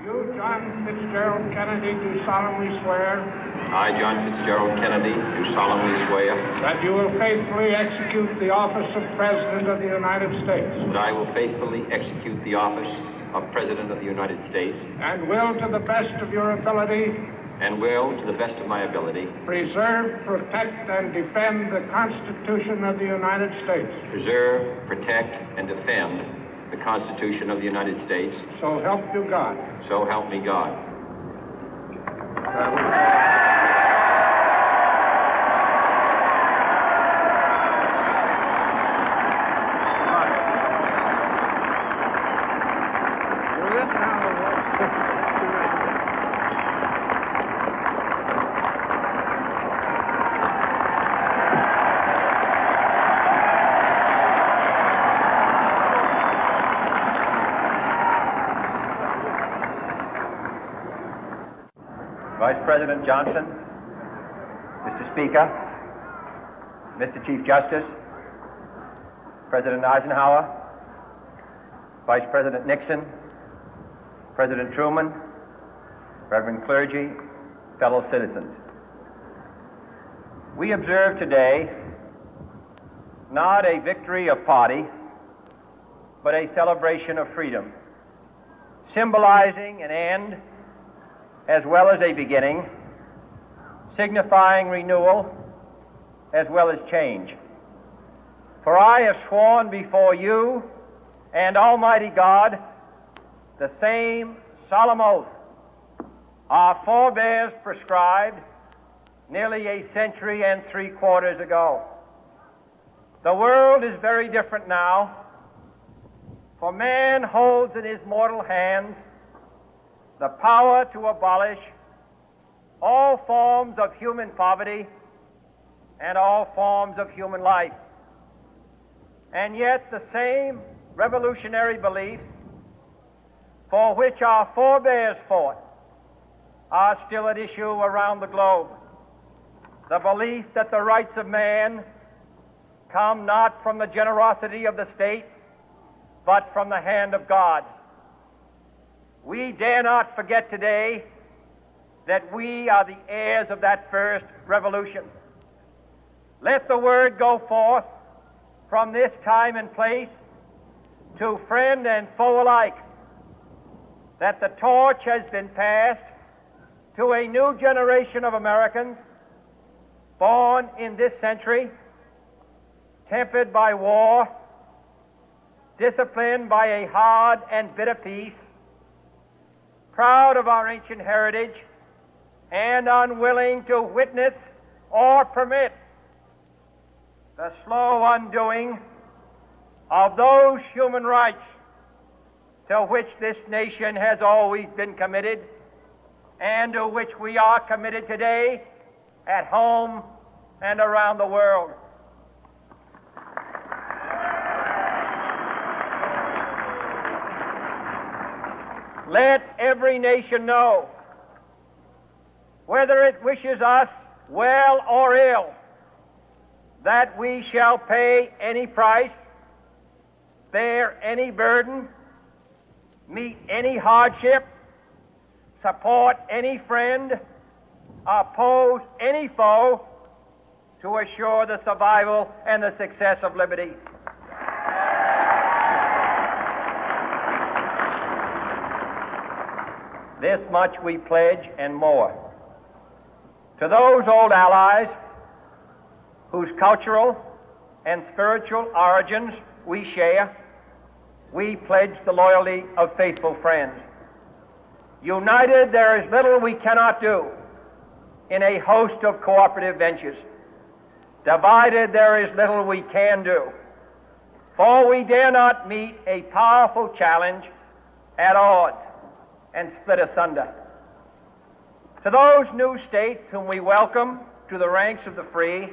You, John Fitzgerald Kennedy, do solemnly swear. I, John Fitzgerald Kennedy, do solemnly swear. That you will faithfully execute the office of President of the United States. That I will faithfully execute the office of President of the United States. And will, to the best of your ability. And will, to the best of my ability. Preserve, protect, and defend the Constitution of the United States. Preserve, protect, and defend the Constitution of the United States. So help you God. So help me God. Vice President Johnson, Mr. Speaker, Mr. Chief Justice, President Eisenhower, Vice President Nixon, President Truman, Reverend clergy, fellow citizens. We observe today not a victory of party, but a celebration of freedom, symbolizing an end as well as a beginning, signifying renewal as well as change. For I have sworn before you and Almighty God the same solemn oath our forebears prescribed nearly a century and 3/4 ago. The world is very different now, for man holds in his mortal hands the power to abolish all forms of human poverty and all forms of human life. And yet the same revolutionary beliefs for which our forebears fought are still at issue around the globe. The belief that the rights of man come not from the generosity of the state, but from the hand of God. We dare not forget today that we are the heirs of that first revolution. Let the word go forth from this time and place to friend and foe alike that the torch has been passed to a new generation of Americans born in this century, tempered by war, disciplined by a hard and bitter peace, proud of our ancient heritage, and unwilling to witness or permit the slow undoing of those human rights to which this nation has always been committed and to which we are committed today at home and around the world. Let every nation know, whether it wishes us well or ill, that we shall pay any price, bear any burden, meet any hardship, support any friend, oppose any foe to assure the survival and the success of liberty. This much we pledge and more. To those old allies whose cultural and spiritual origins we share, we pledge the loyalty of faithful friends. United, there is little we cannot do in a host of cooperative ventures. Divided, there is little we can do, for we dare not meet a powerful challenge at odds and split asunder. To those new states whom we welcome to the ranks of the free,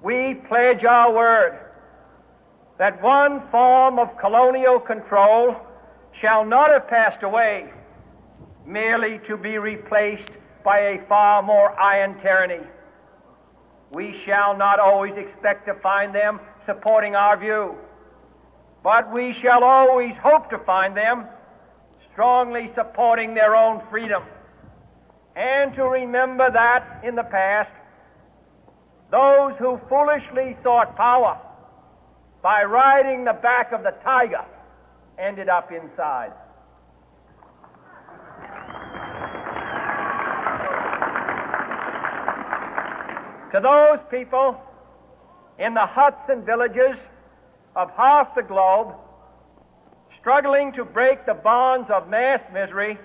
we pledge our word that one form of colonial control shall not have passed away, merely to be replaced by a far more iron tyranny. We shall not always expect to find them supporting our view, but we shall always hope to find them strongly supporting their own freedom, and to remember that in the past, those who foolishly sought power by riding the back of the tiger ended up inside. To those people in the huts and villages of half the globe struggling to break the bonds of mass misery,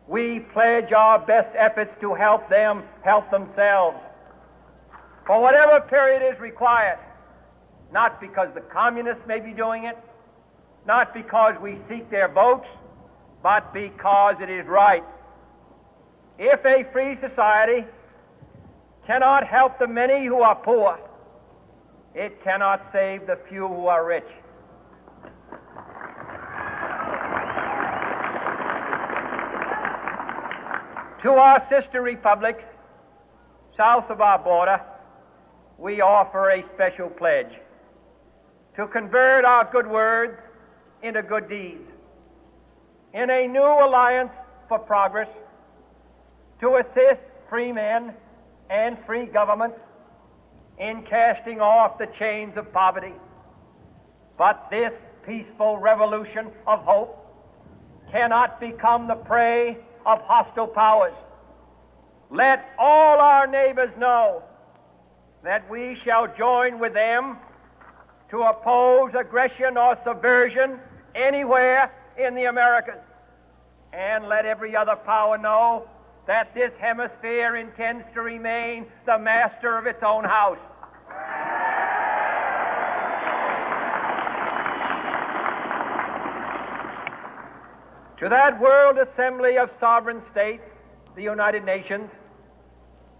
we pledge our best efforts to help them help themselves for whatever period is required, not because the communists may be doing it, not because we seek their votes, but because it is right. If a free society cannot help the many who are poor, it cannot save the few who are rich. To our sister republics south of our border, we offer a special pledge to convert our good words into good deeds, in a new alliance for progress, to assist free men and free governments in casting off the chains of poverty. But this peaceful revolution of hope cannot become the prey of hostile powers. Let all our neighbors know that we shall join with them to oppose aggression or subversion anywhere in the Americas. And let every other power know that this hemisphere intends to remain the master of its own house. To that World Assembly of Sovereign States, the United Nations,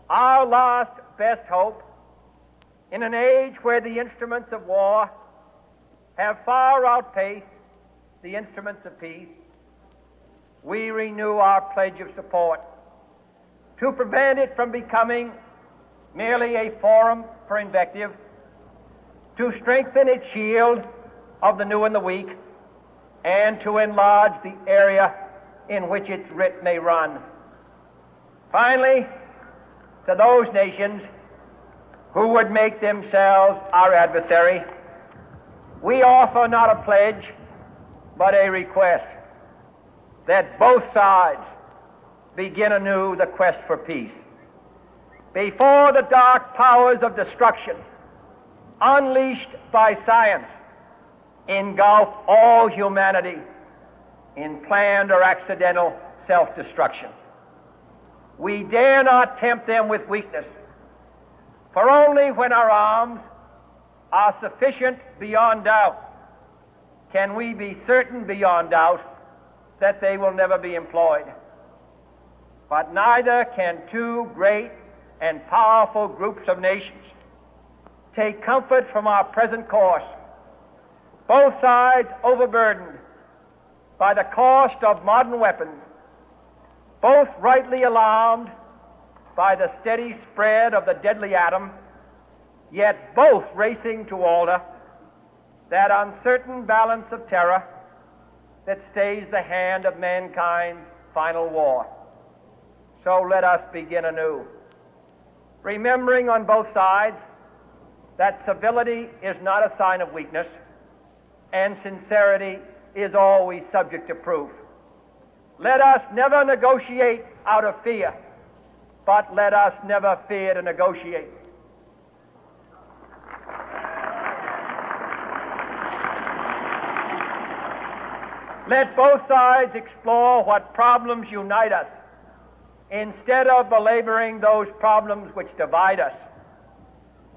our last best hope, in an age where the instruments of war have far outpaced the instruments of peace, we renew our pledge of support to prevent it from becoming merely a forum for invective, to strengthen its shield of the new and the weak, and to enlarge the area in which its writ may run. Finally, to those nations who would make themselves our adversary, we offer not a pledge, but a request that both sides begin anew the quest for peace. Before the dark powers of destruction, unleashed by science, engulf all humanity in planned or accidental self-destruction, we dare not tempt them with weakness, for only when our arms are sufficient beyond doubt can we be certain beyond doubt that they will never be employed. But neither can two great and powerful groups of nations take comfort from our present course, both sides overburdened by the cost of modern weapons, both rightly alarmed by the steady spread of the deadly atom, yet both racing to alter that uncertain balance of terror that stays the hand of mankind's final war. So let us begin anew, remembering on both sides that civility is not a sign of weakness, and sincerity is always subject to proof. Let us never negotiate out of fear, but let us never fear to negotiate. Let both sides explore what problems unite us, instead of belaboring those problems which divide us.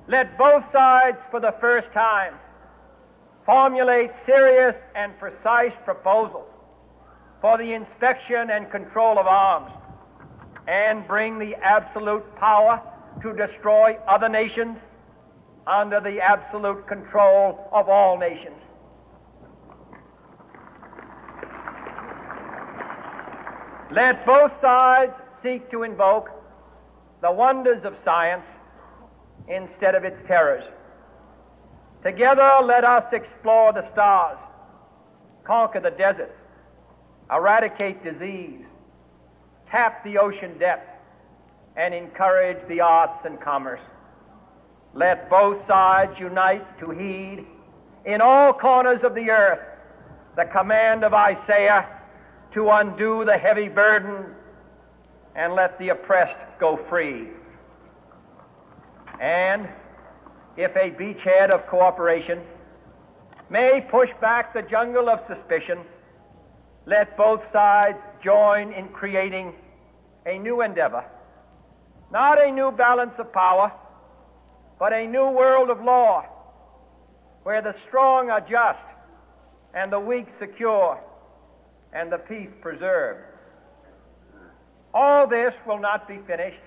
Let both sides, for the first time, formulate serious and precise proposals for the inspection and control of arms, and bring the absolute power to destroy other nations under the absolute control of all nations. Let both sides seek to invoke the wonders of science instead of its terrors. Together, let us explore the stars, conquer the deserts, eradicate disease, tap the ocean depth, and encourage the arts and commerce. Let both sides unite to heed in all corners of the earth the command of Isaiah to undo the heavy burden and let the oppressed go free. And if a beachhead of cooperation may push back the jungle of suspicion, let both sides join in creating a new endeavor, not a new balance of power, but a new world of law, where the strong are just and the weak secure and the peace preserved. All this will not be finished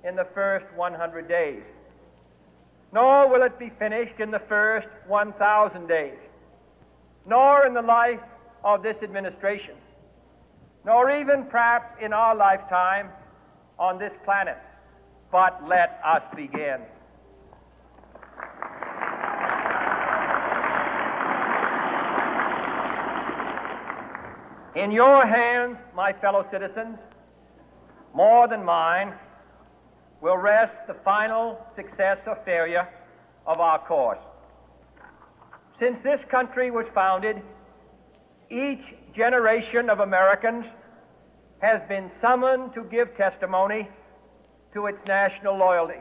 in the first 100 days, nor will it be finished in the first 1,000 days, nor in the life of this administration, nor even perhaps in our lifetime on this planet. But let us begin. In your hands, my fellow citizens, more than mine, will rest the final success or failure of our course. Since this country was founded, each generation of Americans has been summoned to give testimony to its national loyalty.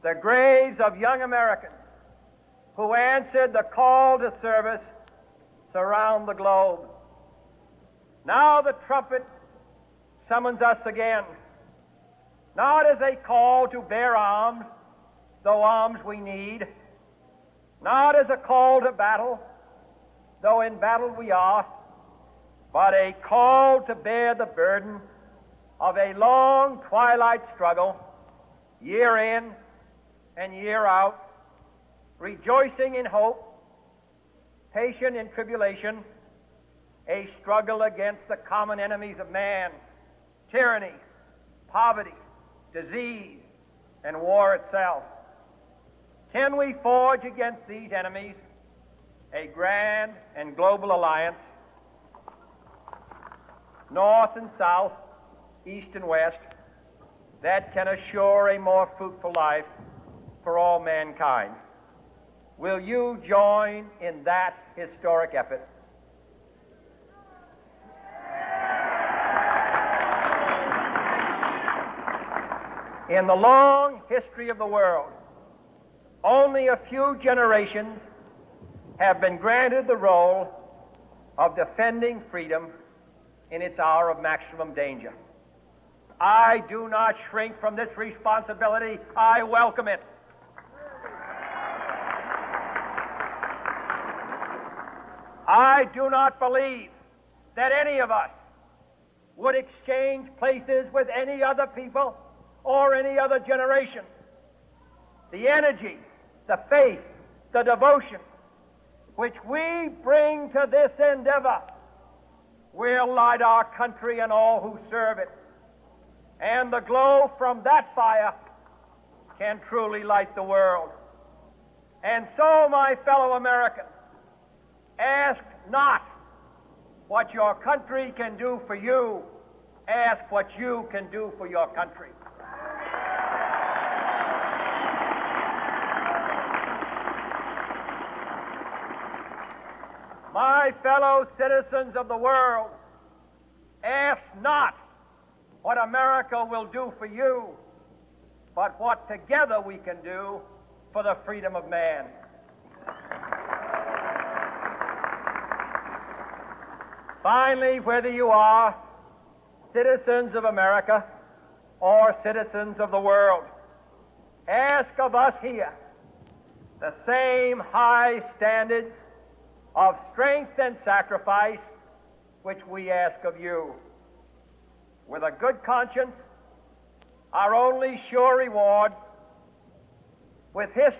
The graves of young Americans who answered the call to service surround the globe. Now the trumpet summons us again, not as a call to bear arms, though arms we need, not as a call to battle, though in battle we are, but a call to bear the burden of a long twilight struggle, year in and year out, rejoicing in hope, patient in tribulation, a struggle against the common enemies of man, tyranny, poverty, disease, and war itself. Can we forge against these enemies a grand and global alliance, north and south, east and west, that can assure a more fruitful life for all mankind? Will you join in that historic effort? In the long history of the world, only a few generations have been granted the role of defending freedom in its hour of maximum danger. I do not shrink from this responsibility. I welcome it. I do not believe that any of us would exchange places with any other people or any other generation. The energy, the faith, the devotion which we bring to this endeavor will light our country and all who serve it. And the glow from that fire can truly light the world. And so, my fellow Americans, ask not what your country can do for you. Ask what you can do for your country. My fellow citizens of the world, ask not what America will do for you, but what together we can do for the freedom of man. Finally, whether you are citizens of America or citizens of the world, ask of us here the same high standards of strength and sacrifice which we ask of you. With a good conscience, our only sure reward, with history